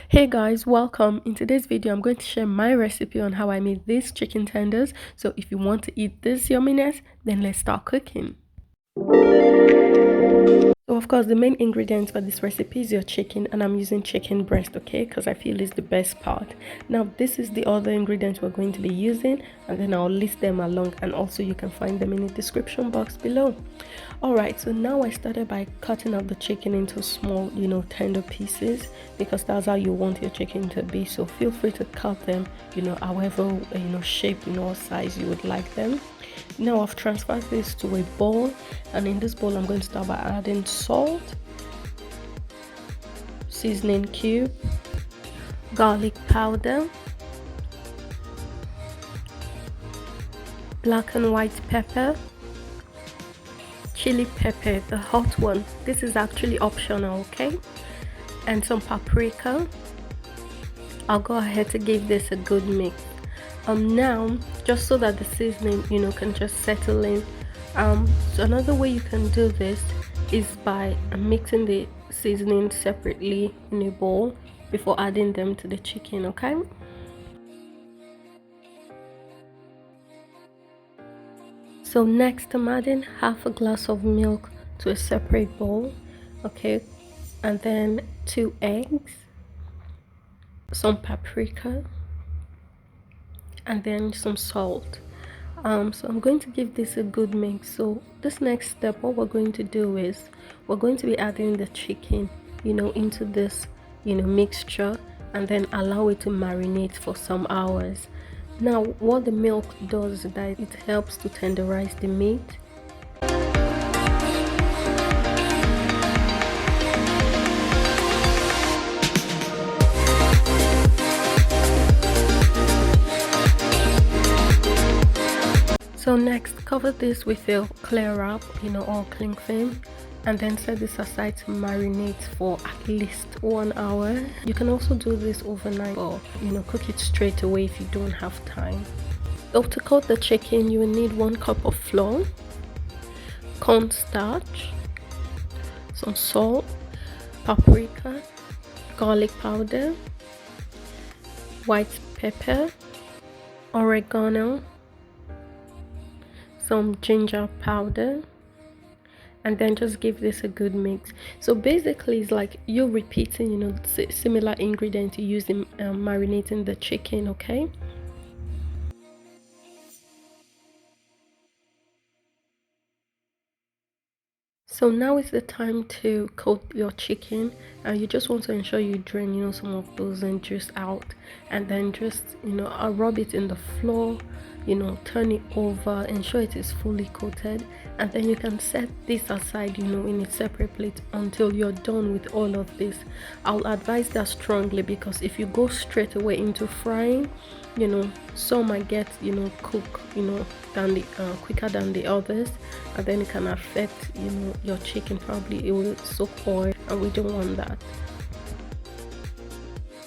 Hey guys, welcome. In today's video, I'm going to share my recipe on how I made these chicken tenders. So if you want to eat this yumminess, then let's start cooking. So of course, the main ingredients for this recipe is your chicken, and I'm using chicken breast, okay, because I feel it's the best part. Now this is the other ingredients we're going to be using, and then I'll list them along, and also you can find them in the description box below. Alright, so now I started by cutting up the chicken into small, tender pieces, because that's how you want your chicken to be. So feel free to cut them, however, shape, or size you would like them. Now I've transferred this to a bowl, and in this bowl I'm going to start by adding salt, seasoning cube, garlic powder, black and white pepper, chili pepper, the hot one. This is actually optional, okay? And some paprika. I'll go ahead to give this a good mix. Now, just so that the seasoning can just settle in, so another way you can do this is by mixing the seasoning separately in a bowl before adding them to the chicken, okay? So next I'm adding half a glass of milk to a separate bowl, okay, and then 2 eggs, some paprika, and then some salt. So I'm going to give this a good mix. So this next step, what we're going to do is we're going to be adding the chicken into this mixture, and then allow it to marinate for some hours. Now what the milk does is that it helps to tenderize the meat. So next, cover this with a clear wrap, or cling film, and then set this aside to marinate for at least 1 hour. You can also do this overnight, or cook it straight away if you don't have time. So to coat the chicken, you will need 1 cup of flour, cornstarch, some salt, paprika, garlic powder, white pepper, oregano, some ginger powder, and then just give this a good mix. So basically it's like you're repeating similar ingredients you use in marinating the chicken, okay? So now is the time to coat your chicken, and you just want to ensure you drain some of those and juice out, and then just rub it in the floor, turn it over, ensure it is fully coated, and then you can set this aside in a separate plate until you're done with all of this. I'll advise that strongly, because if you go straight away into frying, some might get cook than the quicker than the others, and then it can affect your chicken. Probably it will soak oil, and we don't want that.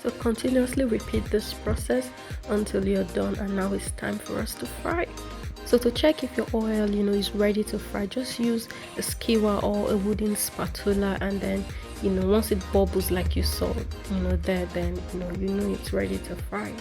So continuously repeat this process until you're done, and now it's time for us to fry. So to check if your oil is ready to fry, just use a skewer or a wooden spatula, and then once it bubbles like you saw there, then it's ready to fry.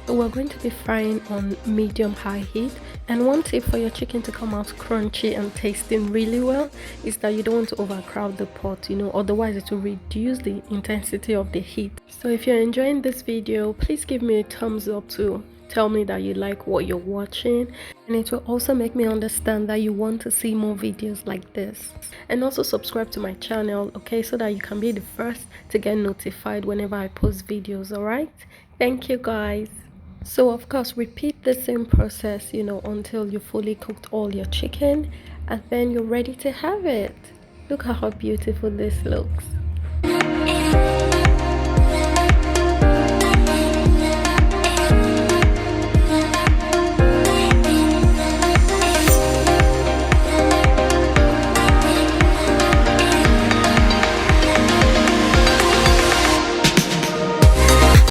So we're going to be frying on medium-high heat, and one tip for your chicken to come out crunchy and tasting really well is that you don't want to overcrowd the pot, otherwise it will reduce the intensity of the heat. So if you're enjoying this video, please give me a thumbs up to tell me that you like what you're watching, and it will also make me understand that you want to see more videos like this. And also subscribe to my channel, okay, so that you can be the first to get notified whenever I post videos. All right, thank you guys. So of course repeat the same process until you fully cooked all your chicken, and then you're ready to have it. Look how beautiful this looks.